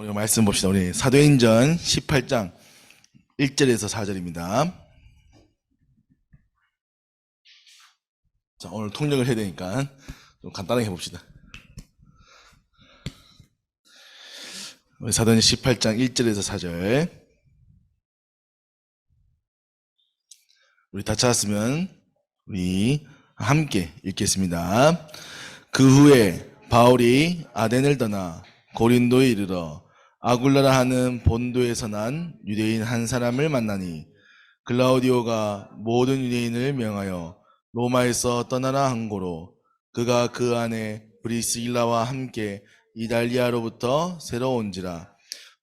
우리 말씀 봅시다. 우리 사도행전 18장 1절에서 4절입니다. 자, 오늘 통역을 해야 되니까 좀 간단하게 해봅시다. 우리 사도행전 18장 1절에서 4절. 우리 다 찾았으면 우리 함께 읽겠습니다. 그 후에 바울이 아덴을 떠나 고린도에 이르러 아굴라라 하는 본도에서 난 유대인 한 사람을 만나니 글라우디오가 모든 유대인을 명하여 로마에서 떠나라 한 고로 그가 그 안에 브리스길라와 함께 이달리아로부터 새로 온지라.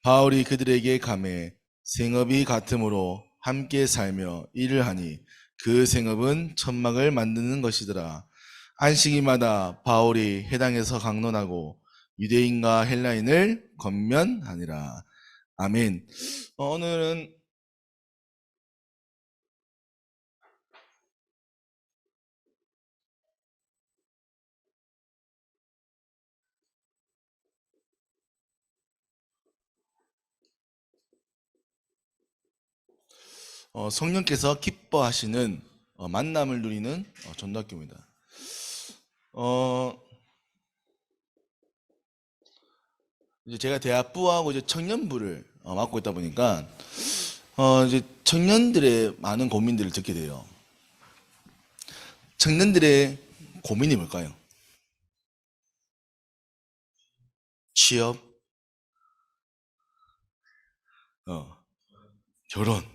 바울이 그들에게 감해 생업이 같으므로 함께 살며 일을 하니 그 생업은 천막을 만드는 것이더라. 안식일마다 바울이 회당에서 강론하고 유대인과 헬라인을 권면하니라. 아멘. 오늘은 성령께서 기뻐하시는 만남을 누리는 전도학교입니다. 이제 제가 대학부하고 이제 청년부를 맡고 있다 보니까 이제 청년들의 많은 고민들을 듣게 돼요. 청년들의 고민이 뭘까요? 취업, 결혼,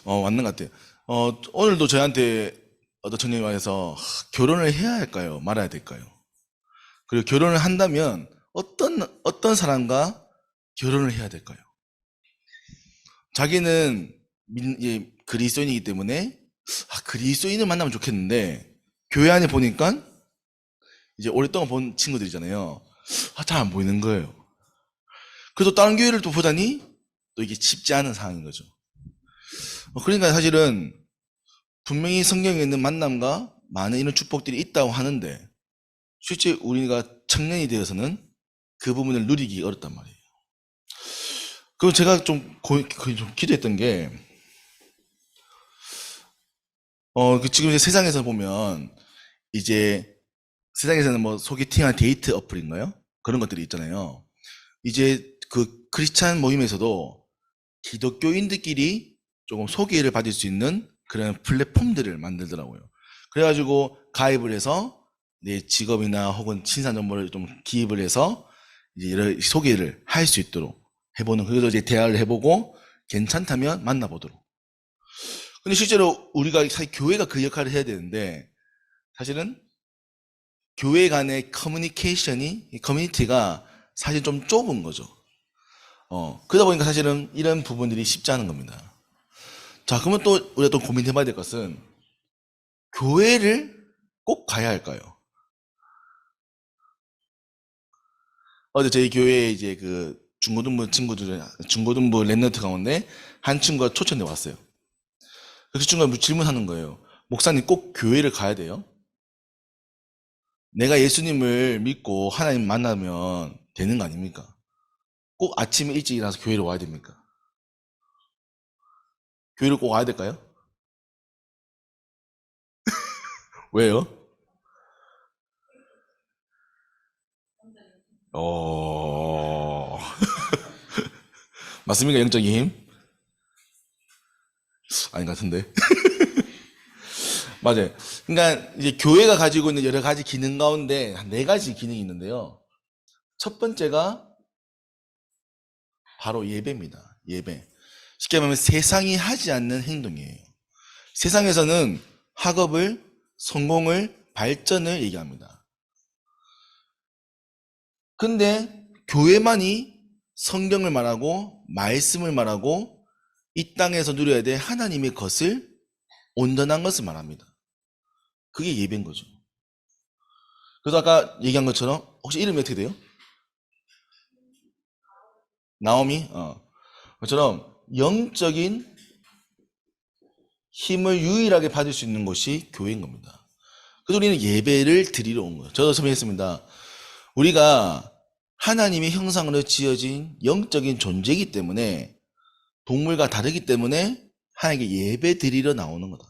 맞는 것 같아요. 오늘도 저한테 어떤 청년이 와서 결혼을 해야 할까요? 말아야 될까요? 그리고 결혼을 한다면 어떤 사람과 결혼을 해야 될까요? 자기는 그리스도인이기 때문에 그리스도인을 만나면 좋겠는데 교회 안에 보니까 이제 오랫동안 본 친구들이잖아요. 잘 안 보이는 거예요. 그래서 다른 교회를 또 보다니 또 이게 쉽지 않은 상황인 거죠. 그러니까 사실은 분명히 성경에 있는 만남과 많은 이런 축복들이 있다고 하는데 실제 우리가 청년이 되어서는 그 부분을 누리기 어렵단 말이에요. 그리고 제가 좀 기도했던 게 지금 이제 세상에서 보면 이제 세상에서는 뭐 소개팅한 데이트 어플인가요? 그런 것들이 있잖아요. 이제 그 크리스찬 모임에서도 기독교인들끼리 조금 소개를 받을 수 있는 그런 플랫폼들을 만들더라고요. 그래가지고 가입을 해서 내 직업이나 혹은 신상 정보를 좀 기입을 해서 이제 여러 소개를 할 수 있도록 해보는, 그래서 이제 대화를 해보고 괜찮다면 만나보도록. 근데 실제로 우리가 사실 교회가 그 역할을 해야 되는데 사실은 교회 간의 커뮤니티가 사실 좀 좁은 거죠. 그러다 보니까 사실은 이런 부분들이 쉽지 않은 겁니다. 자, 그러면 또 우리가 또 고민해봐야 될 것은 교회를 꼭 가야 할까요? 어제 저희 교회에 이제 그 중고등부 랩런트 가운데 한 친구가 초청돼 왔어요. 그 친구가 질문하는 거예요. 목사님 꼭 교회를 가야 돼요? 내가 예수님을 믿고 하나님 만나면 되는 거 아닙니까? 꼭 아침에 일찍 일어나서 교회를 와야 됩니까? 교회를 꼭 와야 될까요? 왜요? 맞습니까? 영적인 힘? 아닌 것 같은데. 맞아요. 그러니까 이제 교회가 가지고 있는 여러 가지 기능 가운데 한 4가지 기능이 있는데요. 첫 번째가 바로 예배입니다. 예배. 쉽게 말하면 세상이 하지 않는 행동이에요. 세상에서는 학업을, 성공을, 발전을 얘기합니다. 근데 교회만이 성경을 말하고 말씀을 말하고 이 땅에서 누려야 될 하나님의 것을, 온전한 것을 말합니다. 그게 예배인 거죠. 그래서 아까 얘기한 것처럼 혹시 이름이 어떻게 돼요? 나오미? 그처럼 영적인 힘을 유일하게 받을 수 있는 곳이 교회인 겁니다. 그래서 우리는 예배를 드리러 온 거예요. 저도 설명했습니다. 우리가 하나님의 형상으로 지어진 영적인 존재이기 때문에 동물과 다르기 때문에 하나님께 예배 드리러 나오는 거다.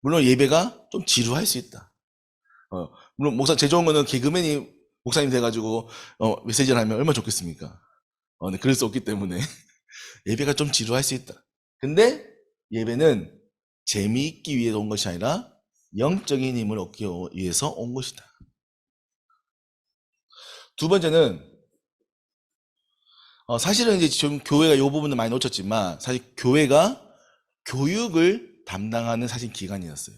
물론 예배가 좀 지루할 수 있다. 물론 목사 제일 좋은 거는 개그맨이 목사님 돼가지고 메시지를 하면 얼마나 좋겠습니까? 네, 그럴 수 없기 때문에 예배가 좀 지루할 수 있다. 근데 예배는 재미있기 위해 온 것이 아니라 영적인 힘을 얻기 위해서 온 것이다. 두 번째는 사실은 이제 지금 교회가 이 부분을 많이 놓쳤지만 사실 교회가 교육을 담당하는 사실 기관이었어요.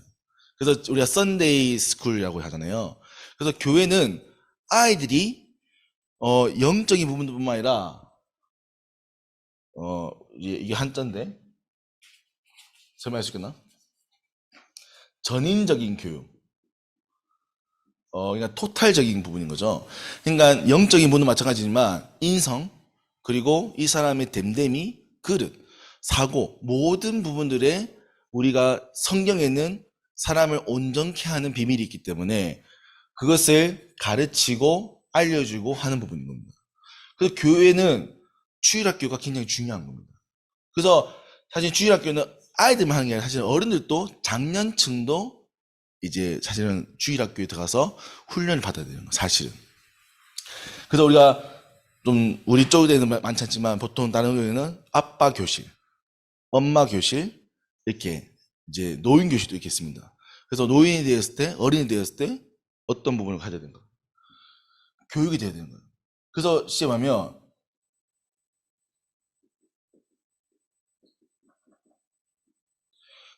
그래서 우리가 썬데이 스쿨이라고 하잖아요. 그래서 교회는 아이들이 영적인 부분뿐만 아니라 이게 한자인데 설명할 수 있겠나? 전인적인 교육. 그러니까 토탈적인 부분인 거죠. 그러니까 영적인 부분은 마찬가지지만 인성 그리고 이 사람의 됨됨이, 그릇, 사고 모든 부분들에 우리가 성경에는 사람을 온전케 하는 비밀이 있기 때문에 그것을 가르치고 알려주고 하는 부분인 겁니다. 그래서 교회는 주일학교가 굉장히 중요한 겁니다. 그래서 사실 주일학교는 아이들만 하는 게 아니라 사실 어른들도 장년층도 이제 사실은 주일학교에 들어가서 훈련을 받아야 되는 거예요. 사실은. 그래서 우리가 좀 우리 쪽에는 많지 않지만 보통 다른 교회는 아빠 교실, 엄마 교실 이렇게 이제 노인 교실도 이렇게 있습니다. 그래서 노인이 되었을 때, 어린이 되었을 때 어떤 부분을 가져야 되는가? 교육이 돼야 되는 거예요. 그래서 시험하면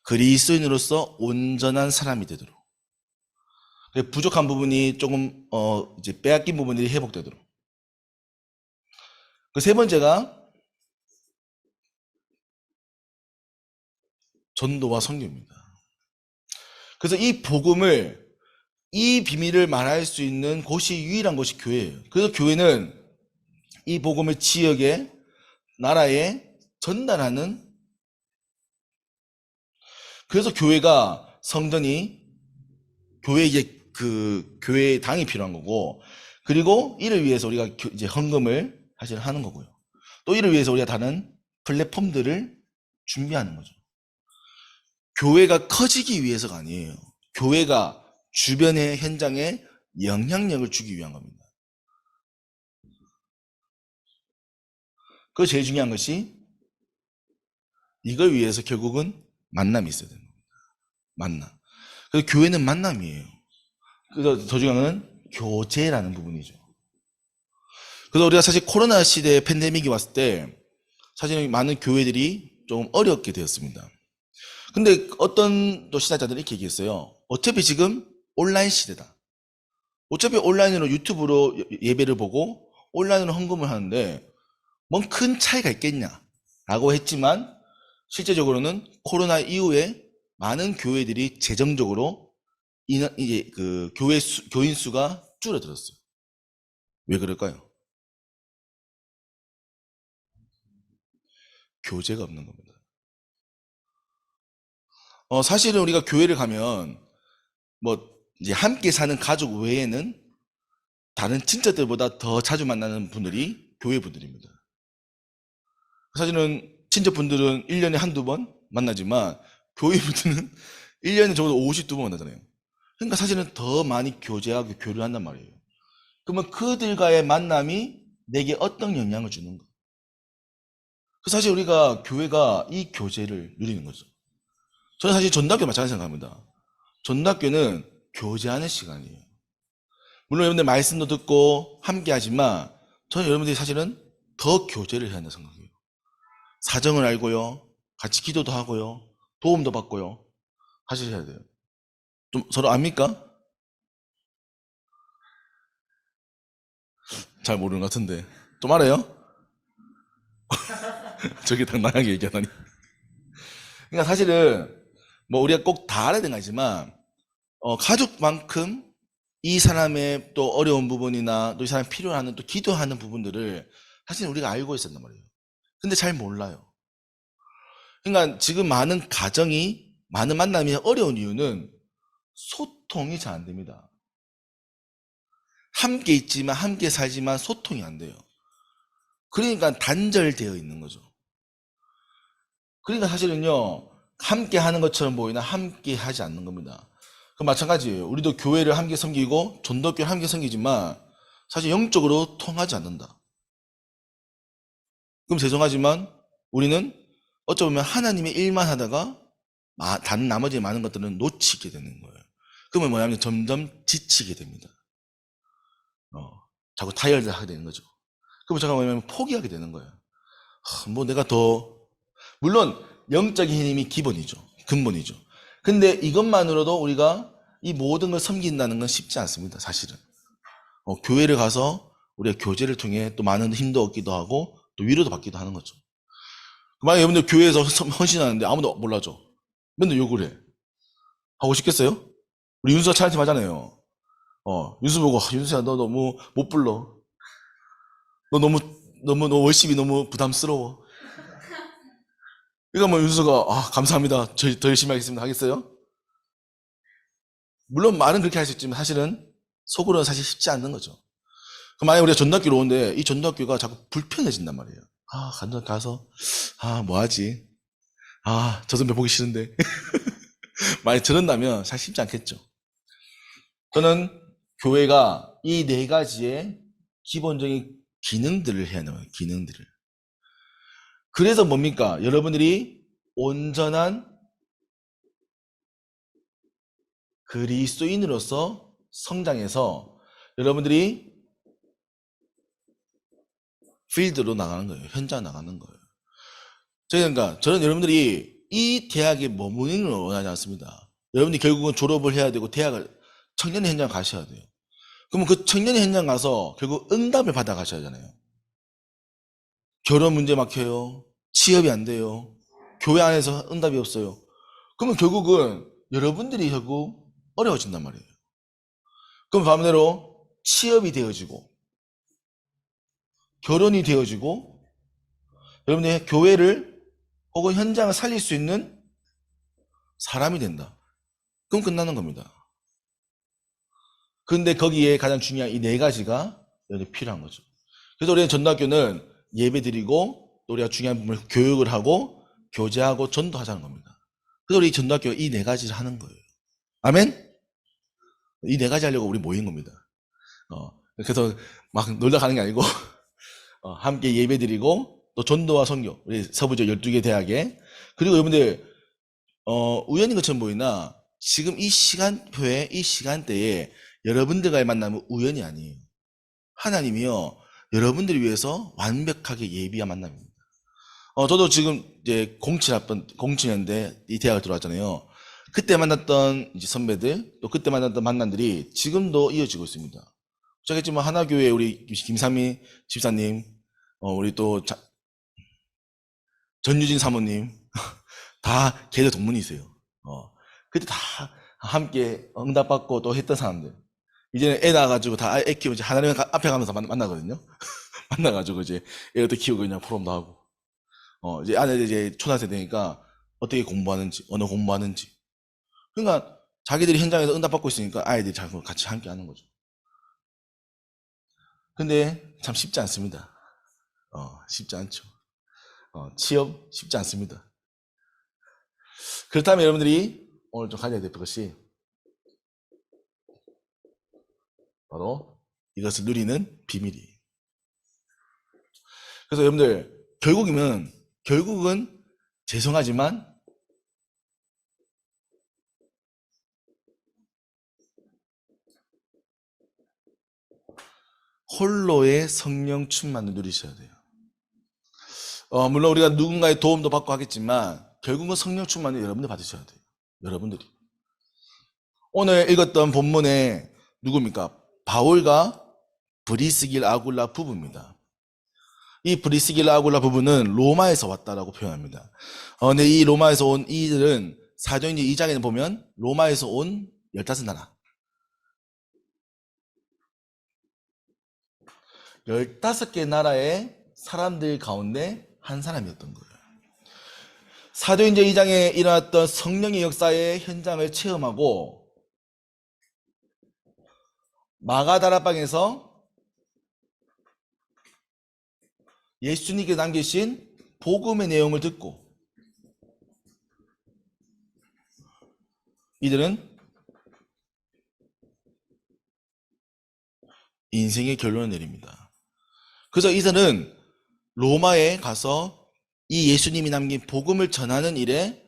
그리스도인으로서 온전한 사람이 되도록 부족한 부분이 조금 이제 빼앗긴 부분들이 회복되도록. 그 세 번째가 전도와 선교입니다. 그래서 이 복음을 이 비밀을 말할 수 있는 곳이 유일한 곳이 교회예요. 그래서 교회는 이 복음을 지역에 나라에 전달하는 그래서 교회가 성전이 교회에 그 교회의 당이 필요한 거고 그리고 이를 위해서 우리가 이제 헌금을 사실 하는 거고요. 또 이를 위해서 우리가 다른 플랫폼들을 준비하는 거죠. 교회가 커지기 위해서가 아니에요. 교회가 주변의 현장에 영향력을 주기 위한 겁니다. 그 제일 중요한 것이 이걸 위해서 결국은 만남이 있어야 됩니다. 만남. 그래서 교회는 만남이에요. 그래서 더 중요한 건 교제라는 부분이죠. 그래서 우리가 사실 코로나 시대에 팬데믹이 왔을 때 사실 많은 교회들이 좀 어렵게 되었습니다. 근데 어떤 또 신학자들이 이렇게 얘기했어요. 어차피 지금 온라인 시대다. 어차피 온라인으로 유튜브로 예배를 보고 온라인으로 헌금을 하는데 뭔 큰 차이가 있겠냐 라고 했지만 실제적으로는 코로나 이후에 많은 교회들이 재정적으로 이제 그 교인 수가 줄어들었어요. 왜 그럴까요? 교제가 없는 겁니다. 사실은 우리가 교회를 가면 뭐 이제 함께 사는 가족 외에는 다른 친척들보다 더 자주 만나는 분들이 교회 분들입니다. 사실은 친척분들은 1년에 한두 번 만나지만 교회 분들은 1년에 적어도 52번 만나잖아요. 그러니까 사실은 더 많이 교제하고 교류를 한단 말이에요. 그러면 그들과의 만남이 내게 어떤 영향을 주는가? 사실 우리가 교회가 이 교제를 누리는 거죠. 저는 사실 전도학교 마찬가지 생각합니다. 전도학교는 교제하는 시간이에요. 물론 여러분들 말씀도 듣고 함께 하지만 저는 여러분들이 사실은 더 교제를 해야 한다고 생각해요. 사정을 알고요. 같이 기도도 하고요. 도움도 받고요. 사실 해야 돼요. 좀 서로 압니까? 잘 모르는 것 같은데. 좀 알아요? 저기 당당하게 얘기하다니. 그러니까 사실은 뭐 우리가 꼭 다 알아야 되는 거 아니지만 가족만큼 이 사람의 또 어려운 부분이나 또 이 사람이 필요하는 또 기도하는 부분들을 사실 우리가 알고 있었단 말이에요. 근데 잘 몰라요. 그러니까 지금 많은 가정이 많은 만남이 어려운 이유는 소통이 잘 안 됩니다. 함께 있지만 함께 살지만 소통이 안 돼요. 그러니까 단절되어 있는 거죠. 그러니까 사실은요, 함께 하는 것처럼 보이나 함께 하지 않는 겁니다. 그 마찬가지예요. 우리도 교회를 함께 섬기고 전도교를 함께 섬기지만 사실 영적으로 통하지 않는다. 그럼 죄송하지만 우리는 어쩌면 하나님의 일만 하다가 다른 나머지 많은 것들은 놓치게 되는 거예요. 그러면 뭐냐면 점점 지치게 됩니다. 자꾸 타협을 하게 되는 거죠. 그러면 제가 뭐냐면 포기하게 되는 거예요. 뭐 내가 더, 물론 영적인 힘이 기본이죠. 근본이죠. 근데 이것만으로도 우리가 이 모든 걸 섬긴다는 건 쉽지 않습니다. 사실은. 교회를 가서 우리가 교제를 통해 또 많은 힘도 얻기도 하고 또 위로도 받기도 하는 거죠. 만약에 여러분들 교회에서 헌신하는데 아무도 몰라줘. 맨날 욕을 해. 하고 싶겠어요? 우리 윤수가 차한테 하잖아요. 윤수 보고, 윤수야, 너 너무 못 불러. 너 월십이 너무 부담스러워. 그러니까 뭐 윤수가, 감사합니다. 더 열심히 하겠습니다. 하겠어요? 물론 말은 그렇게 할 수 있지만 사실은 속으로는 사실 쉽지 않는 거죠. 그럼 만약에 우리가 전도학교로 오는데 이 전도학교가 자꾸 불편해진단 말이에요. 가서, 뭐 하지? 저 선배 보기 싫은데. 만약 저런다면 사실 쉽지 않겠죠. 저는 교회가 이 네 가지의 기본적인 기능들을 해야 해요. 기능들을. 그래서 뭡니까? 여러분들이 온전한 그리스도인으로서 성장해서 여러분들이 필드로 나가는 거예요. 현장 나가는 거예요. 그러니까 저는 여러분들이 이 대학에 머무는 걸 원하지 않습니다. 여러분들이 결국은 졸업을 해야 되고 대학을 청년의 현장 가셔야 돼요. 그러면 그 청년의 현장 가서 결국 응답을 받아 가셔야 하잖아요. 결혼 문제 막혀요. 취업이 안 돼요. 교회 안에서 응답이 없어요. 그러면 결국은 여러분들이 결국 어려워진단 말이에요. 그럼 반대로 취업이 되어지고 결혼이 되어지고 여러분의 교회를 혹은 현장을 살릴 수 있는 사람이 된다. 그럼 끝나는 겁니다. 그런데 거기에 가장 중요한 이 네 가지가 여기 필요한 거죠. 그래서 우리는 전도학교는 예배 드리고 또 우리가 중요한 부분을 교육을 하고 교제하고 전도하자는 겁니다. 그래서 우리 전도학교가 이 네 가지를 하는 거예요. 아멘? 이 네 가지 하려고 우리 모인 겁니다. 그래서 막 놀다 가는 게 아니고 함께 예배 드리고 또 전도와 선교 우리 서부저 12개 대학에 그리고 여러분들 우연인 것처럼 보이나 지금 이 시간표에 이 시간대에 여러분들과의 만남은 우연이 아니에요. 하나님이요 여러분들을 위해서 완벽하게 예비한 만남입니다. 저도 지금 이제 07년대 이 대학을 들어왔잖아요. 그때 만났던 이제 선배들 또 그때 만났던 만남들이 지금도 이어지고 있습니다. 시작했지만 하나교회 우리 김삼희 집사님, 우리 또 전유진 사모님 다 계절 동문이세요. 그때 다 함께 응답받고 또 했던 사람들. 이제는 애 낳아가지고 다 애 키우고 이제 하나님 앞에 가면서 만나거든요. 만나가지고 이제 애도 키우고 그냥 포럼도 하고. 이제 아내들 이제 초등학생 되니까 어떻게 공부하는지, 언어 공부하는지. 그러니까 자기들이 현장에서 응답받고 있으니까 아이들이 자꾸 같이 함께 하는 거죠. 근데 참 쉽지 않습니다. 쉽지 않죠. 취업 쉽지 않습니다. 그렇다면 여러분들이 오늘 좀 가져야 될 것이 바로 이것을 누리는 비밀이에요. 그래서 여러분들 결국은 죄송하지만 홀로의 성령 충만을 누리셔야 돼요. 물론 우리가 누군가의 도움도 받고 하겠지만 결국은 성령 충만을 여러분들 받으셔야 돼요. 여러분들이. 오늘 읽었던 본문에 누굽니까? 바울과 브리스길 아굴라 부부입니다. 이 브리스길 아굴라 부부는 로마에서 왔다라고 표현합니다. 근데 이 로마에서 온 이들은 사도행전 2장에 보면 로마에서 온 15나라 15개 나라의 사람들 가운데 한 사람이었던 거예요. 사도행전 2장에 일어났던 성령의 역사의 현장을 체험하고 마가다락방에서 예수님께 남기신 복음의 내용을 듣고 이들은 인생의 결론을 내립니다. 그래서 이들은 로마에 가서 이 예수님이 남긴 복음을 전하는 일에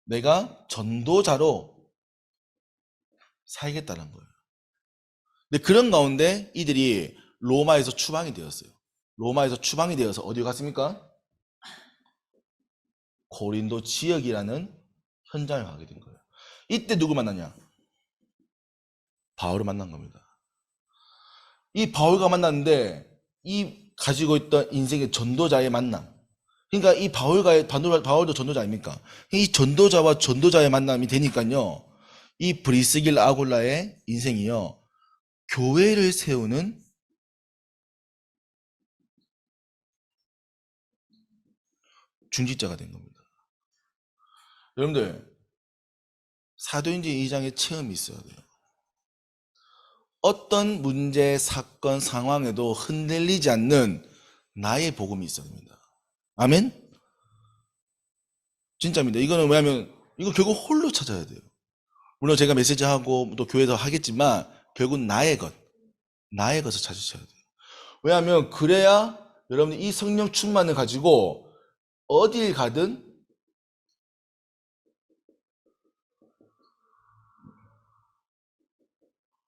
내가 전도자로 살겠다는 거예요. 근데 그런 가운데 이들이 로마에서 추방이 되었어요. 로마에서 추방이 되어서 어디로 갔습니까? 고린도 지역이라는 현장을 가게 된 거예요. 이때 누구 만났냐? 바울을 만난 겁니다. 이 바울과 만났는데 이 가지고 있던 인생의 전도자의 만남, 그러니까 이 바울도 전도자 아닙니까? 이 전도자와 전도자의 만남이 되니까요, 이 브리스길라 아굴라의 인생이요, 교회를 세우는 중직자가 된 겁니다. 여러분들, 사도행전 2장의 체험이 있어야 돼요. 어떤 문제, 사건, 상황에도 흔들리지 않는 나의 복음이 있어야 됩니다. 아멘? 진짜입니다. 이거는 왜냐면 이거 결국 홀로 찾아야 돼요. 물론 제가 메시지하고 또 교회에서 하겠지만 결국 나의 것을 찾으셔야 돼요. 왜냐하면 그래야 여러분이 이 성령 충만을 가지고 어딜 가든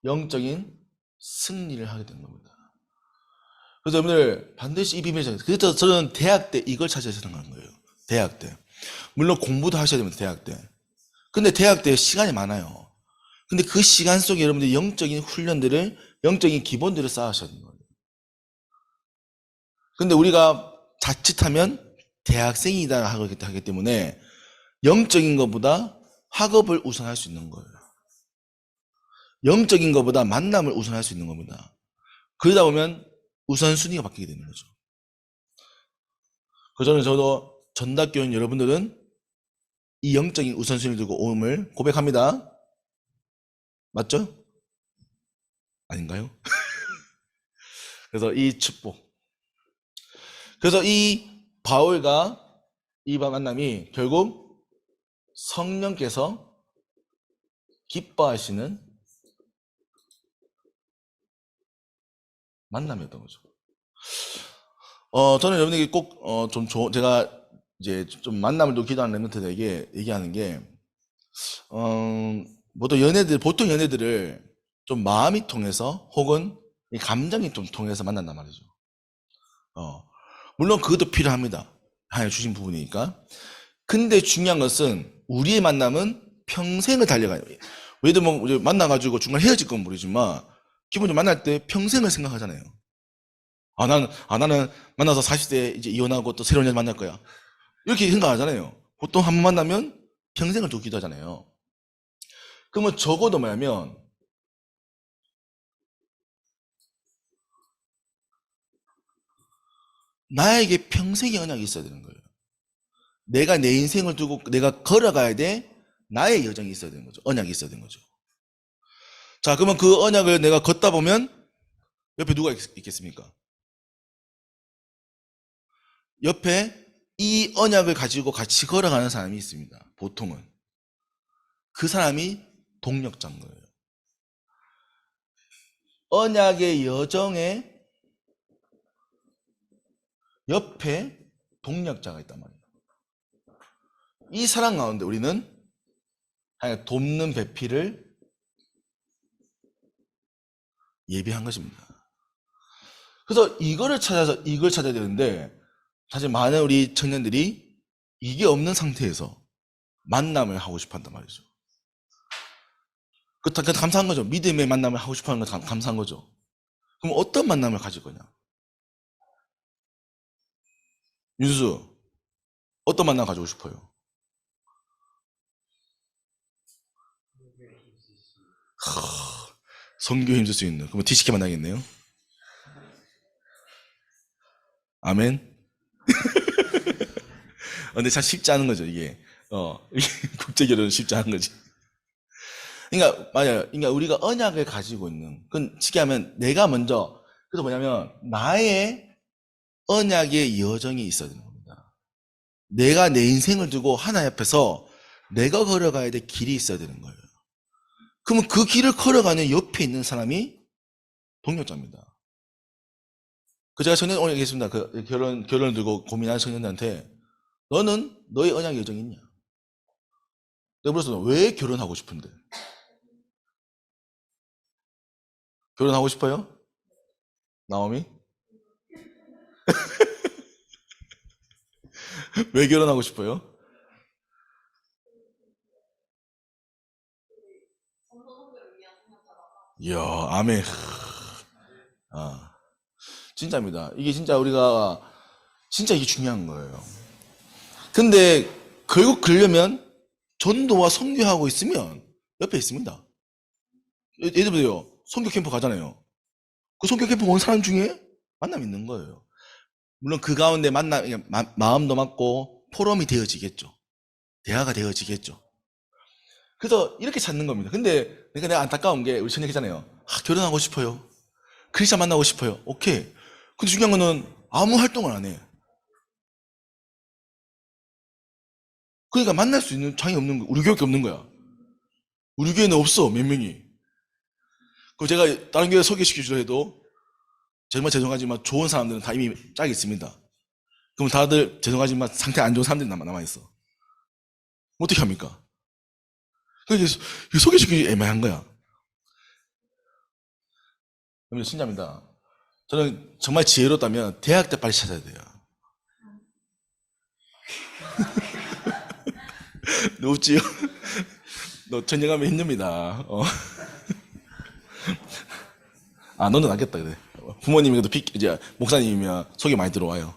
영적인 승리를 하게 되는 겁니다. 그래서 여러분들 반드시 이 비밀을 찾아야 돼요. 그래서 저는 대학 때 이걸 찾아야 되는 거예요. 대학 때. 물론 공부도 하셔야 됩니다. 대학 때. 근데 대학 때 시간이 많아요. 근데 그 시간 속에 여러분들이 영적인 훈련들을, 영적인 기본들을 쌓으셔야 되는 거예요. 근데 우리가 자칫하면 대학생이다 하기 때문에 영적인 것보다 학업을 우선할 수 있는 거예요. 영적인 것보다 만남을 우선할 수 있는 겁니다. 그러다 보면 우선순위가 바뀌게 되는 거죠. 그래서 저도 전답교인 여러분들은 이 영적인 우선순위를 두고 오음을 고백합니다. 맞죠? 아닌가요? 그래서 이 축복. 그래서 이 바울과 이 만남이 결국 성령께서 기뻐하시는 만남이었던 거죠. 저는 여러분에게 꼭, 제가 이제 좀 만남을 또 기도하는 랩런트들에게 얘기하는 게, 보통 연애들을 좀 마음이 통해서 혹은 감정이 좀 통해서 만난단 말이죠. 물론 그것도 필요합니다. 하나님 주신 부분이니까. 근데 중요한 것은 우리의 만남은 평생을 달려가요. 왜들 뭐 만나가지고 중간에 헤어질 건 모르지만 기본적으로 만날 때 평생을 생각하잖아요. 나는 만나서 40대 이제 이혼하고 또 새로운 여자 만날 거야. 이렇게 생각하잖아요. 보통 한 번 만나면 평생을 두고 기도하잖아요. 그러면 적어도 뭐냐면 나에게 평생의 언약이 있어야 되는 거예요. 내가 내 인생을 두고 내가 걸어가야 돼. 나의 여정이 있어야 되는 거죠. 언약이 있어야 되는 거죠. 자, 그러면 그 언약을 내가 걷다 보면 옆에 누가 있겠습니까? 옆에 이 언약을 가지고 같이 걸어가는 사람이 있습니다. 보통은. 그 사람이 동력자인 거예요. 언약의 여정에 옆에 동력자가 있단 말이에요. 이 사람 가운데 우리는 돕는 배필을 예비한 것입니다. 그래서 이걸 찾아야 되는데 사실 많은 우리 청년들이 이게 없는 상태에서 만남을 하고 싶어 한단 말이죠. 그 감사한 거죠. 믿음의 만남을 하고 싶어 하는 건 감사한 거죠. 그럼 어떤 만남을 가질 거냐? 윤수, 어떤 만남 가지고 싶어요? 성교에 힘쓸 수 있는. 그럼 뒤집게 만나겠네요. 아멘. 근데 참 쉽지 않은 거죠, 이게. 이게 국제 결혼은 쉽지 않은 거지. 그러니까 맞아요. 그러니까 우리가 언약을 가지고 있는 그건 쉽게 하면 내가 먼저 그래서 뭐냐면 나의 언약의 여정이 있어야 되는 겁니다. 내가 내 인생을 두고 하나님 앞에서 내가 걸어가야 될 길이 있어야 되는 거예요. 그러면 그 길을 걸어가는 옆에 있는 사람이 동력자입니다. 그 제가 청년 오늘 얘기했습니다. 그 결혼을 두고 고민하는 청년들한테 너는 너의 언약 여정이 있냐? 내가 물었어. 왜 결혼하고 싶은데? 결혼하고 싶어요? 나오미? 왜 결혼하고 싶어요? 이야, 아멘. 아, 진짜입니다. 이게 진짜 우리가 진짜 이게 중요한 거예요. 근데 결국 그러려면 전도와 선교하고 있으면 옆에 있습니다. 예를 들어요. 선교 캠프 가잖아요. 그 선교 캠프 온 사람 중에 만남 있는 거예요. 물론 그 가운데 마음도 맞고 포럼이 되어지겠죠. 대화가 되어지겠죠. 그래서 이렇게 찾는 겁니다. 근데 내가 안타까운 게 우리 청년 있잖아요. 결혼하고 싶어요. 크리스찬 만나고 싶어요. 오케이. 근데 중요한 거는 아무 활동을 안 해. 그러니까 만날 수 있는 장이 없는 거야. 우리 교회밖에 없는 거야. 우리 교회는 없어, 몇 명이. 그럼 제가 다른 교회 소개시켜주려 해도 정말 죄송하지만 좋은 사람들은 다 이미 짝이 있습니다. 그럼 다들 죄송하지만 상태 안 좋은 사람들이 남아있어. 어떻게 합니까? 그러니까 소개시키기 애매한 거야. 여러분, 진짜입니다. 저는 정말 지혜롭다면 대학 때 빨리 찾아야 돼요. 너 웃지요? 너 전쟁하면 힘듭니다. 아, 너는 낫겠다, 그래. 부모님이 그래도 이제 목사님이면 속이 많이 들어와요.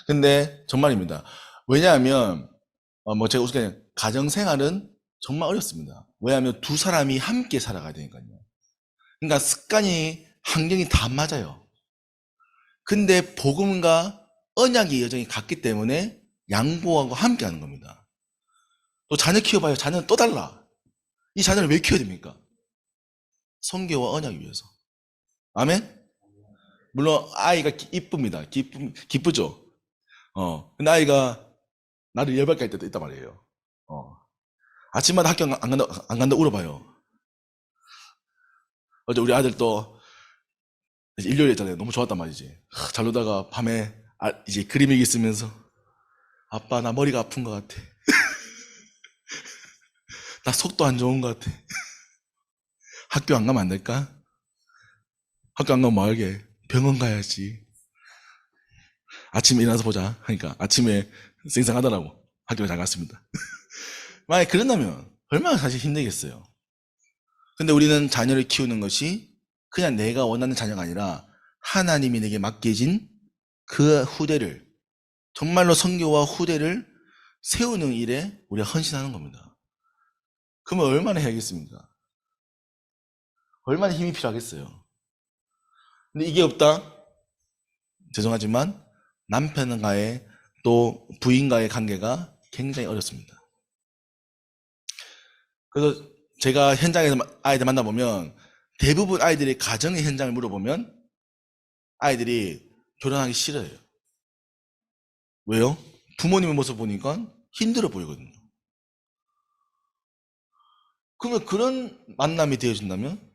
근데 정말입니다. 왜냐하면 뭐 제가 우스게 가정 생활은 정말 어렵습니다. 왜냐하면 두 사람이 함께 살아가야 되니까요. 그러니까 습관이 환경이 다 맞아요. 근데 복음과 언약의 여정이 같기 때문에 양보하고 함께 하는 겁니다. 또 자녀 키워봐요. 자녀는 또 달라. 이 자녀를 왜 키워야 됩니까? 성교와 언약을 위해서. 아멘? 물론 아이가 이쁩니다. 기쁘죠? 근데 아이가 나를 열받게 할 때도 있단 말이에요. 아침마다 학교 안 간다 울어봐요. 어제 우리 아들 또 일요일이었잖아요. 너무 좋았단 말이지. 잘 놀다가 밤에 이제 그림 일기 쓰면서 아빠 나 머리가 아픈 것 같아. 나 속도 안 좋은 것 같아. 학교 안 가면 안 될까? 학교 안 가면 뭐 하게? 병원 가야지. 아침에 일어나서 보자. 하니까 아침에 쌩쌩하더라고. 학교에 잘 갔습니다. 만약에 그런다면 얼마나 사실 힘들겠어요. 근데 우리는 자녀를 키우는 것이 그냥 내가 원하는 자녀가 아니라 하나님이 내게 맡겨진 그 후대를 정말로 선교와 후대를 세우는 일에 우리가 헌신하는 겁니다. 그러면 얼마나 해야겠습니까? 얼마나 힘이 필요하겠어요. 근데 이게 없다? 죄송하지만 남편과의 또 부인과의 관계가 굉장히 어렵습니다. 그래서 제가 현장에서 아이들 만나보면 대부분 아이들이 가정의 현장을 물어보면 아이들이 결혼하기 싫어해요. 왜요? 부모님의 모습 보니까 힘들어 보이거든요. 그러면 그런 만남이 되어진다면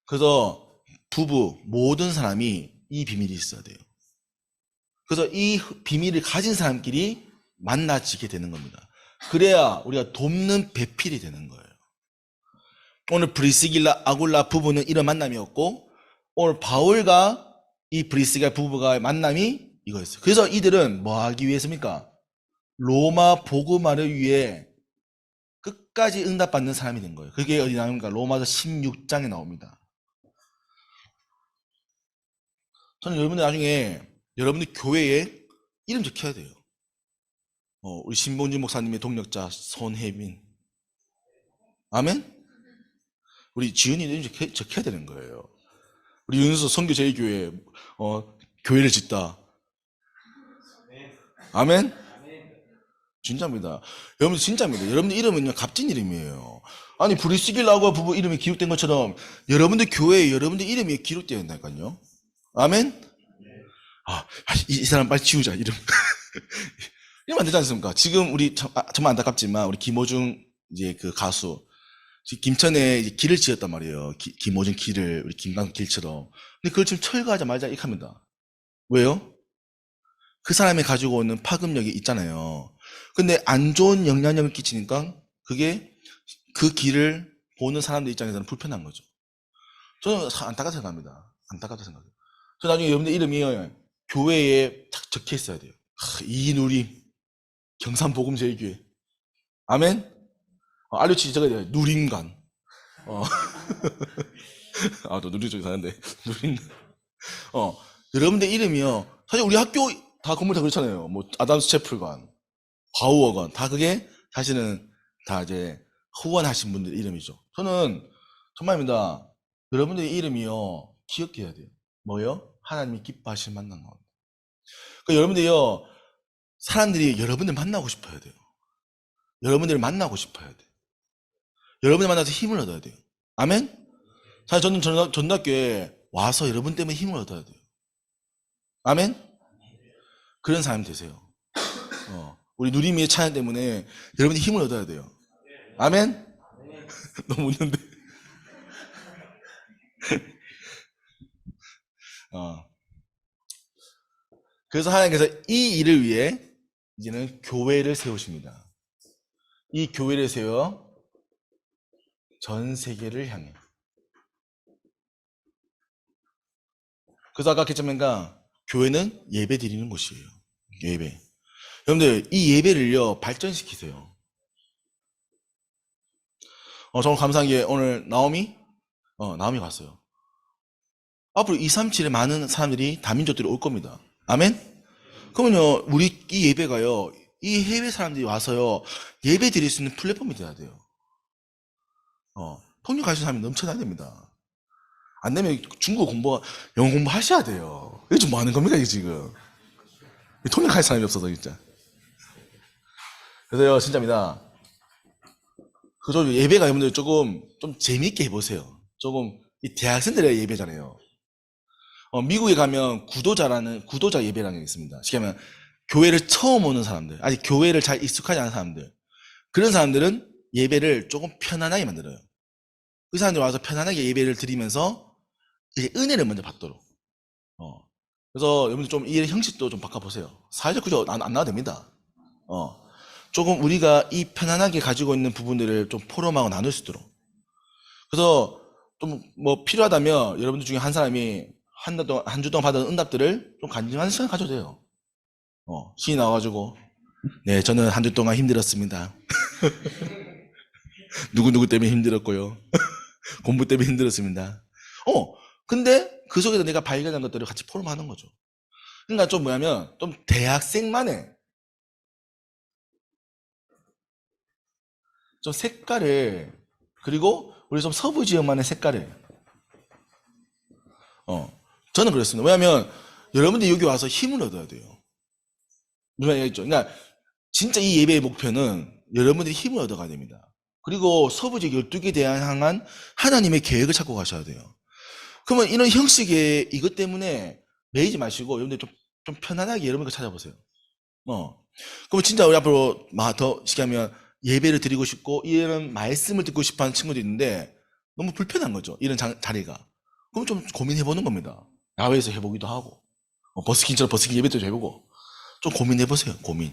그래서 부부 모든 사람이 이 비밀이 있어야 돼요. 그래서 이 비밀을 가진 사람끼리 만나지게 되는 겁니다. 그래야 우리가 돕는 배필이 되는 거예요. 오늘 브리스길라 아굴라 부부는 이런 만남이었고 오늘 바울과 이 브리스길라 부부가 만남이 이거였어요. 그래서 이들은 뭐 하기 위해서입니까? 로마 복음화를 위해 끝까지 응답받는 사람이 된 거예요. 그게 어디 나옵니까? 로마서 16장에 나옵니다. 저는 여러분들 나중에 여러분들 교회에 이름 적혀야 돼요. 우리 신봉준 목사님의 동력자 손혜민. 아멘? 우리 지은이 이름 적혀야 되는 거예요. 우리 윤수 선교 제2교회 교회를 짓다. 아멘? 진짜입니다. 여러분 진짜입니다. 여러분들 이름은요 값진 이름이에요. 아니 브리스길라고 부부 이름이 기록된 것처럼 여러분들 교회에 여러분들 이름이 기록되어 있다니까요. 아멘. 이 사람 빨리 지우자 이름. 이러면 안 되지 않습니까? 지금 우리 정말 안타깝지만 우리 김호중 이제 그 가수 김천에 이제 길을 지었단 말이에요. 김호중 길을 우리 김강 길처럼. 근데 그걸 지금 철거하자마자 이렇게 합니다. 왜요? 그 사람이 가지고 있는 파급력이 있잖아요. 근데 안 좋은 영향력을 끼치니까 그게 그 길을 보는 사람들 입장에서는 불편한 거죠. 저는 안타깝다 생각합니다. 안타깝다 생각해요. 저 나중에 여러분들 이름이 교회에 딱 적혀 있어야 돼요. 이누림 경산복음제일교회. 아멘. 알려치 적어야 돼요. 누림관. 또 누림 쪽에 사는데 누림. 여러분들 이름이요. 사실 우리 학교 다 건물 다 그렇잖아요. 뭐 아담스 채플관, 바우어관 다 그게 사실은 다 이제 후원하신 분들 이름이죠. 저는 정말입니다. 여러분들의 이름이요 기억해야 돼요. 뭐요? 하나님이 기뻐하실 만난 거. 그러니까 여러분들이요 사람들이 여러분들 만나고 싶어야 돼요. 여러분들을 만나고 싶어야 돼요. 여러분들 만나서 힘을 얻어야 돼요. 아멘? 사실 저는 전학교에 와서 여러분 때문에 힘을 얻어야 돼요. 아멘? 그런 사람이 되세요. 우리 누리미의 찬양 때문에 여러분이 힘을 얻어야 돼요. 아멘? 너무 웃는데. 그래서 하나님께서 이 일을 위해 이제는 교회를 세우십니다. 이 교회를 세워 전 세계를 향해. 그래서 아까 했지만가 교회는 예배 드리는 곳이에요. 예배. 여러분들 이 예배를요 발전시키세요. 정말 감사한 게 오늘 나오미 갔어요. 앞으로 237에 많은 사람들이 다민족들이 올 겁니다. 아멘? 그러면요 우리 이 예배가요 이 해외 사람들이 와서요 예배 드릴 수 있는 플랫폼이 돼야 돼요. 통역 갈 수 있는 사람이 넘쳐나야 됩니다. 안 되면 중국어 영어 공부 하셔야 돼요. 이게 좀 뭐 하는 겁니까 이게 지금. 통역할 사람이 없어서 진짜. 그래서요 진짜입니다. 그저 예배가 여러분들 조금 좀 재미있게 해보세요. 조금 이 대학생들의 예배잖아요. 미국에 가면 구도자 예배라는 게 있습니다. 쉽게 하면 교회를 처음 오는 사람들, 아직 교회를 잘 익숙하지 않은 사람들, 그런 사람들은 예배를 조금 편안하게 만들어요. 그 사람들이 와서 편안하게 예배를 드리면서 이제 은혜를 먼저 받도록. 그래서 여러분들 좀 이 형식도 좀 바꿔보세요. 사회적 구조 안 나와도 됩니다. 조금 우리가 이 편안하게 가지고 있는 부분들을 좀 포럼하고 나눌 수 있도록. 그래서 좀 뭐 필요하다면 여러분들 중에 한 사람이 한 주 동안 받은 응답들을 좀 간증하는 시간 가져도 돼요. 시인 나와가지고 네 저는 한 주 동안 힘들었습니다. 누구누구 때문에 힘들었고요. 공부 때문에 힘들었습니다. 근데 그 속에서 내가 발견한 것들을 같이 포럼하는 거죠. 그러니까 좀 뭐냐면 좀 대학생만의 좀 색깔을 그리고 우리 좀 서부 지역만의 색깔을 저는 그랬습니다. 왜냐하면 여러분들이 여기 와서 힘을 얻어야 돼요. 누가 얘기했죠. 그러니까 진짜 이 예배의 목표는 여러분들이 힘을 얻어가야 됩니다. 그리고 서부 지역 12개 대안 향한 하나님의 계획을 찾고 가셔야 돼요. 그러면 이런 형식의 이것 때문에 매이지 마시고 여러분들 좀 편안하게 여러분들 찾아보세요. 그러면 진짜 우리 앞으로 더 쉽게 하면 예배를 드리고 싶고 이런 말씀을 듣고 싶어 하는 친구도 있는데 너무 불편한 거죠. 이런 자리가. 그럼 좀 고민해보는 겁니다. 야외에서 해보기도 하고 버스킹처럼 버스킹 예배도 해보고 좀 고민해보세요. 고민.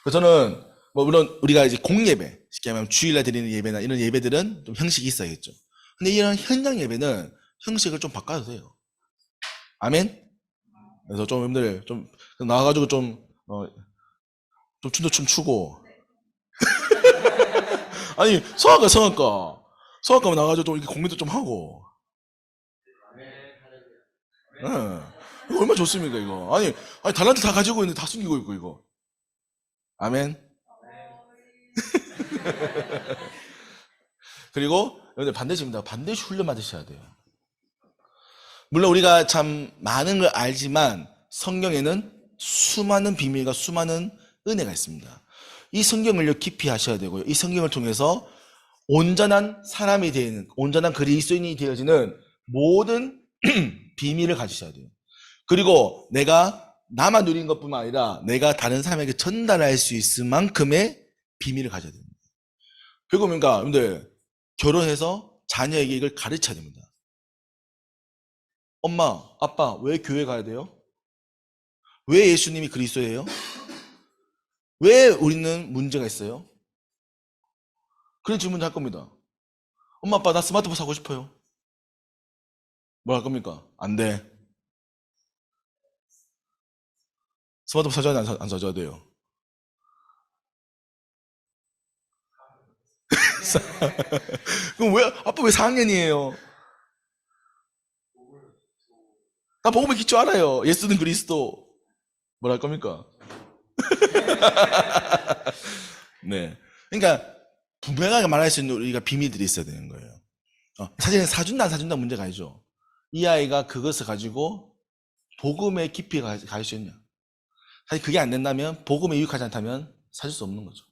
그래서 저는 뭐 물론 우리가 이제 공예배 쉽게 하면 주일날 드리는 예배나 이런 예배들은 좀 형식이 있어야겠죠. 근데 이런 현장 예배는 형식을 좀 바꿔도 돼요. 아멘? 그래서 좀 여러분들 좀 나와가지고 좀 춤도 좀 추고 아니 성악가 나와가지고 좀 이렇게 공연도 좀 하고 이거 얼마나 좋습니까 이거. 아니 달란트 다 가지고 있는데 다 숨기고 있고 이거. 아멘. 그리고 여러분들 반드시입니다. 반드시 훈련 받으셔야 돼요. 물론 우리가 참 많은 걸 알지만 성경에는 수많은 비밀과 수많은 은혜가 있습니다. 이 성경을 깊이 하셔야 되고요. 이 성경을 통해서 온전한 사람이 되는, 온전한 그리스도인이 되어지는 모든 비밀을 가지셔야 돼요. 그리고 내가 나만 누린 것뿐만 아니라 내가 다른 사람에게 전달할 수 있을 만큼의 비밀을 가져야 됩니다. 결국 뭔가 여러분들 결혼해서 자녀에게 이걸 가르쳐야 됩니다. 엄마, 아빠, 왜 교회 가야 돼요? 왜 예수님이 그리스도예요? 왜 우리는 문제가 있어요? 그런 질문을 할 겁니다. 엄마, 아빠, 나 스마트폰 사고 싶어요. 뭐 할 겁니까? 안 돼. 스마트폰 사줘야 돼, 안 사줘야 돼요? 그럼 왜, 아빠 왜 4학년이에요? 나 복음의 기초 알아요. 예수는 그리스도. 뭘 할 겁니까? 네. 그러니까, 분명하게 말할 수 있는 우리가 비밀들이 있어야 되는 거예요. 사실은 사준다, 안 사준다 문제가 아니죠. 이 아이가 그것을 가지고 복음의 깊이가 갈 수 있냐. 사실 그게 안 된다면, 복음에 유익하지 않다면 사줄 수 없는 거죠.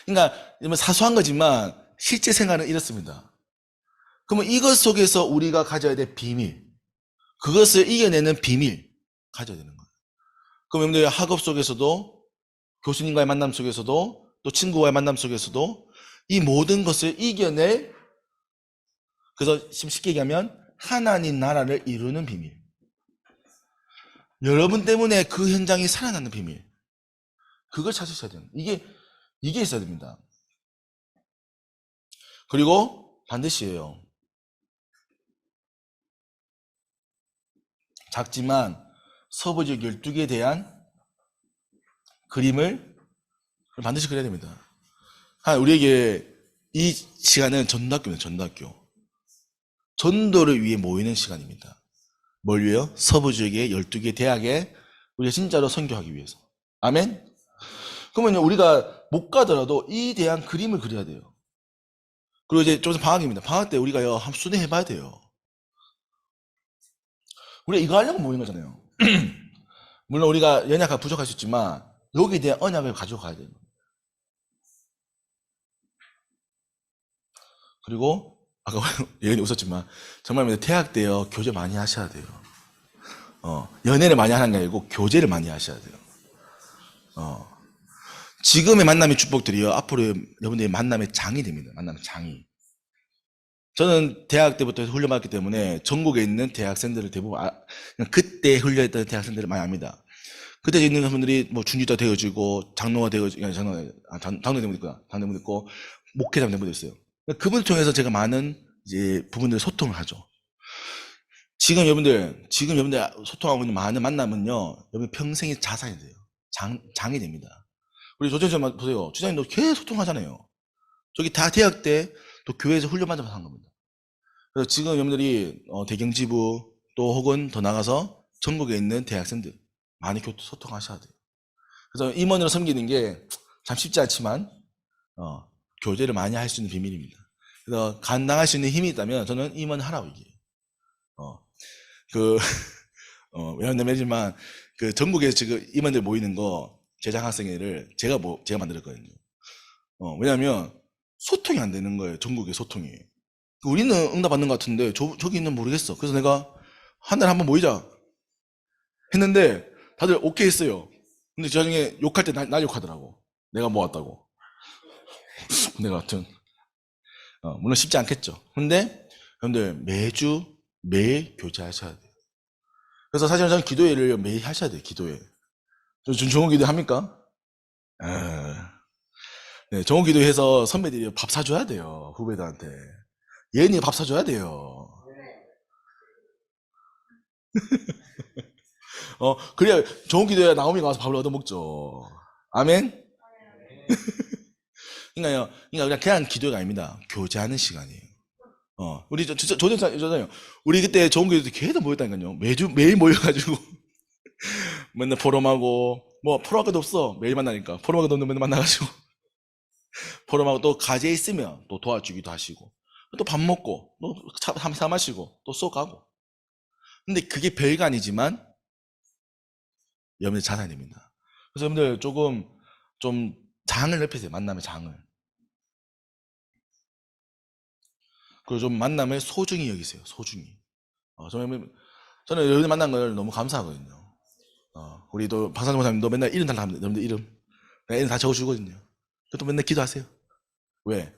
그러니까, 사소한 거지만, 실제 생활은 이렇습니다. 그러면 이것 속에서 우리가 가져야 될 비밀, 그것을 이겨내는 비밀, 가져야 되는 거예요. 그럼 여러분들 학업 속에서도, 교수님과의 만남 속에서도, 또 친구와의 만남 속에서도, 이 모든 것을 이겨낼, 그래서 쉽게 얘기하면, 하나님 나라를 이루는 비밀. 여러분 때문에 그 현장이 살아나는 비밀. 그걸 찾으셔야 돼요. 이게 있어야 됩니다. 그리고 반드시예요. 작지만 서부지역 12개에 대한 그림을 반드시 그려야 됩니다. 우리에게 이 시간은 전도학교입니다. 전도학교. 전도를 위해 모이는 시간입니다. 뭘 위해요? 서부지역의 12개 대학에 우리가 진짜로 선교하기 위해서. 아멘? 그러면 우리가 못 가더라도 이 대한 그림을 그려야 돼요. 그리고 이제 좀 방학입니다. 방학 때 우리가요, 한번 순회해봐야 돼요. 우리가 이거 하려고 모인 거잖아요. 물론 우리가 연약하고 부족할 수 있지만 여기에 대한 언약을 가지고 가야 돼요. 그리고 아까 예은이 웃었지만 정말 대학 때요, 교제 많이 하셔야 돼요. 연애를 많이 하는 게 아니고 교제를 많이 하셔야 돼요. 지금의 만남의 축복들이요, 앞으로 여러분들의 만남의 장이 됩니다. 만남의 장이. 저는 대학 때부터 훈련받았기 때문에 전국에 있는 대학생들을 대부분 그때 훈련했던 대학생들을 많이 압니다. 그때 있는 분들이 뭐 중지자 되어지고 장로가 되어지고 장로 된 분도 있고 목회자 된 분도 있어요. 그분을 통해서 제가 많은 이제 부분들 소통을 하죠. 지금 여러분들 소통하고 있는 많은 만남은요, 여러분 평생의 자산이 돼요. 장이 됩니다. 우리 조정님 보세요. 주장님도 계속 소통하잖아요. 저기 다 대학 때 또 교회에서 훈련받아서 한 겁니다. 그래서 지금 여러분들이 대경지부 또 혹은 더 나가서 전국에 있는 대학생들 많이 소통하셔야 돼요. 그래서 임원으로 섬기는 게 참 쉽지 않지만 교제를 많이 할 수 있는 비밀입니다. 그래서 감당할 수 있는 힘이 있다면 저는 임원 하라고 얘기해요. 왜냐면 그 전국에 지금 임원들 모이는 거 재장학생회를 제가 만들었거든요. 왜냐면 소통이 안 되는 거예요. 전국의 소통이. 우리는 응답 받는 것 같은데 저기는 모르겠어. 그래서 내가 한 달에 한번 모이자 했는데 다들 오케이 했어요. 근데 저 중에 욕할 때 날 욕하더라고. 내가 모았다고. 내가 하여튼 물론 쉽지 않겠죠. 근데 여러분들 매일 교제하셔야 돼요. 그래서 사실은 저는 기도회를 매일 하셔야 돼요. 기도회. 좋은 기도 합니까? 네, 좋은 기도해서 선배들이 밥 사줘야 돼요. 후배들한테. 예은이가 밥 사줘야 돼요. 그래야 좋은 기도해야 나오미가 와서 밥을 얻어먹죠. 아멘? 그러니까 그냥 기도가 아닙니다. 교제하는 시간이에요. 우리 조전사요. 우리 그때 좋은 기도 계속 모였다니까요. 매일 모여가지고 맨날 포럼하고 뭐 포럼할 것도 없어. 매일 만나니까 포럼할 것도 없는데 맨날 만나가지고 포럼하고 또 가재 있으면 또 도와주기도 하시고 또 밥 먹고 또 사 마시고 또 쏙 가고. 근데 그게 별거 아니지만 여러분들 자산입니다. 그래서 여러분들 조금 좀 장을 넓히세요. 만남의 장을. 그리고 좀 만남을 소중히 여기세요. 소중히. 저는 여러분들 만난 걸 너무 감사하거든요. 우리도 박사님 목사님도 맨날 이름 달라 합니다. 여러분들 이름 다 적어주거든요. 또 맨날 기도하세요. 왜?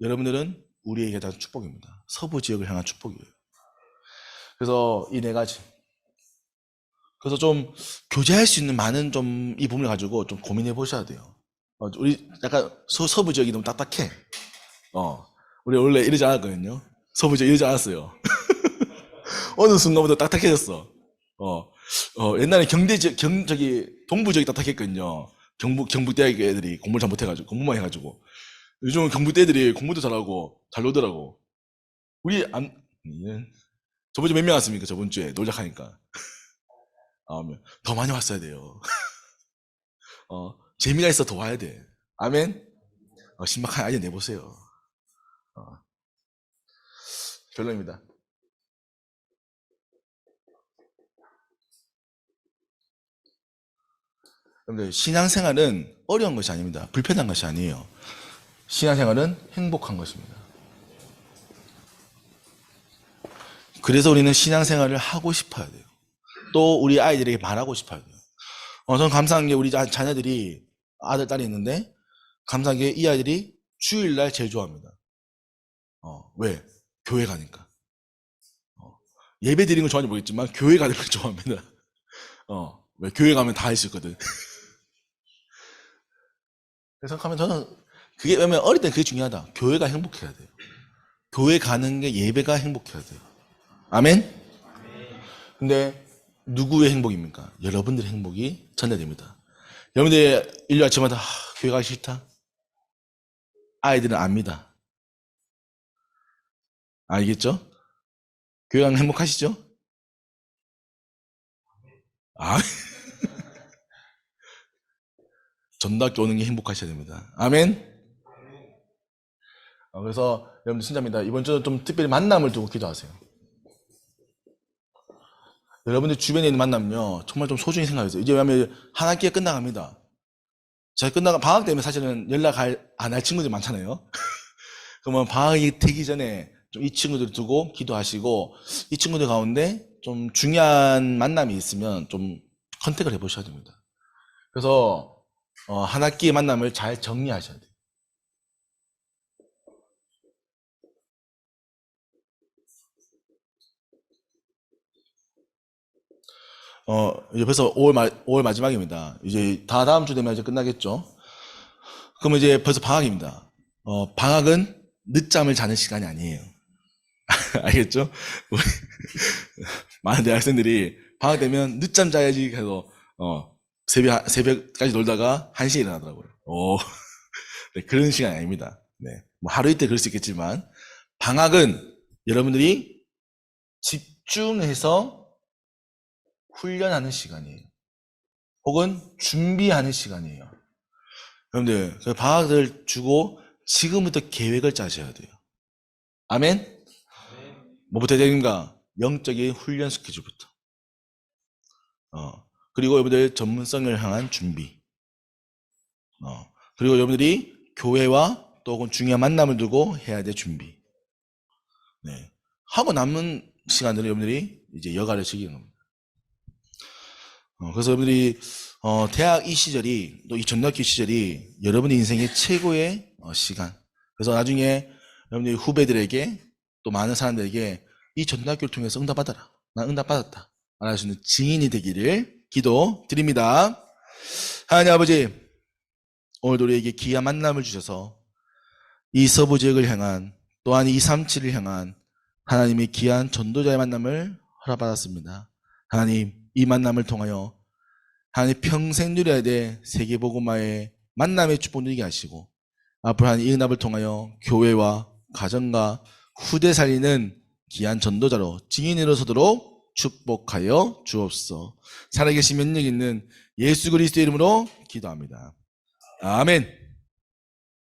여러분들은 우리에게 대한 축복입니다. 서부 지역을 향한 축복이에요. 그래서 이 네 가지. 그래서 좀 교제할 수 있는 많은 좀 이 부분을 가지고 좀 고민해 보셔야 돼요. 우리 약간 서부 지역이 너무 딱딱해. 우리 원래 이러지 않았거든요. 서부 지역 이러지 않았어요. 어느 순간부터 딱딱해졌어. 옛날에 동부 지역이 딱딱했거든요. 경북대 애들이 공부를 잘 못해가지고, 공부만 해가지고. 요즘은 경북대 애들이 공부도 잘하고, 잘 놀더라고. 저번 주에 몇 명 왔습니까? 저번 주에 놀작하니까. 더 많이 왔어야 돼요. 재미가 있어 더 와야 돼. 아멘? 신박한 아이디어 내보세요. 결론입니다. 여러분들, 신앙생활은 어려운 것이 아닙니다. 불편한 것이 아니에요. 신앙생활은 행복한 것입니다. 그래서 우리는 신앙생활을 하고 싶어야 돼요. 또 우리 아이들에게 말하고 싶어야 돼요. 저는 감사한 게 우리 자녀들이 아들, 딸이 있는데 감사한 게 이 아이들이 주일날 제일 좋아합니다. 왜? 교회 가니까. 예배 드리는 걸 좋아하는지 모르겠지만 교회 가는 걸 좋아합니다. 왜? 교회 가면 다 할 수 있거든. 그래서 생각하면 저는 그게 왜냐면 어릴 때 그게 중요하다. 교회가 행복해야 돼요. 교회 가는 게 예배가 행복해야 돼요. 아멘? 근데 누구의 행복입니까? 여러분들의 행복이 전달됩니다. 여러분들 일요일 아침마다 교회 가기 싫다? 아이들은 압니다. 알겠죠? 교회 가면 행복하시죠? 전도학교 오는 게 행복하셔야 됩니다. 아멘? 그래서 여러분들 진짜입니다. 이번 주는 좀 특별히 만남을 두고 기도하세요. 여러분들 주변에 있는 만남요 정말 좀 소중히 생각하세요. 이제 왜냐면 한 학기가 끝나갑니다. 제가 방학 때문에 사실은 연락 안 할 친구들이 많잖아요. 그러면 방학이 되기 전에 좀 이 친구들 두고 기도하시고, 이 친구들 가운데 좀 중요한 만남이 있으면 좀 컨택을 해보셔야 됩니다. 그래서 한 학기의 만남을 잘 정리하셔야 돼요. 이제 벌써 5월 마지막입니다. 이제 다음 주 되면 이제 끝나겠죠. 그러면 이제 벌써 방학입니다. 방학은 늦잠을 자는 시간이 아니에요. 알겠죠? 많은 대학생들이 방학 되면 늦잠 자야지 해서 새벽까지 놀다가 1시에 일어나더라고요. 네, 그런 시간이 아닙니다. 네, 뭐 하루 이틀 그럴 수 있겠지만 방학은 여러분들이 집중해서 훈련하는 시간이에요. 혹은 준비하는 시간이에요. 여러분들, 그 방학을 주고 지금부터 계획을 짜셔야 돼요. 아멘? 뭐부터 해야 됩니까? 영적인 훈련 스케줄부터. 그리고 여러분들 전문성을 향한 준비. 그리고 여러분들이 교회와 또 혹은 중요한 만남을 두고 해야 될 준비. 네. 하고 남은 시간들은 여러분들이 이제 여가를 즐기는 겁니다. 그래서 여러분들이 대학 이 시절이, 또 이 전학교 시절이 여러분의 인생의 최고의 시간. 그래서 나중에 여러분들이 후배들에게 또 많은 사람들에게 이 전학교를 통해서 응답받아라. 난 응답받았다. 말할 수 있는 증인이 되기를 기도드립니다. 하나님 아버지, 오늘도 우리에게 귀한 만남을 주셔서 이 서부 지역을 향한, 또한 237을 향한 하나님의 귀한 전도자의 만남을 허락받았습니다. 하나님, 이 만남을 통하여 하나님 평생 누려야 될 세계복음화의 만남의 축복 누리게 하시고, 앞으로 하나님 이 응답을 통하여 교회와 가정과 후대 살리는 귀한 전도자로 증인으로 서도록 축복하여 주옵소서. 살아계신 면역 있는 예수 그리스도의 이름으로 기도합니다. 아멘.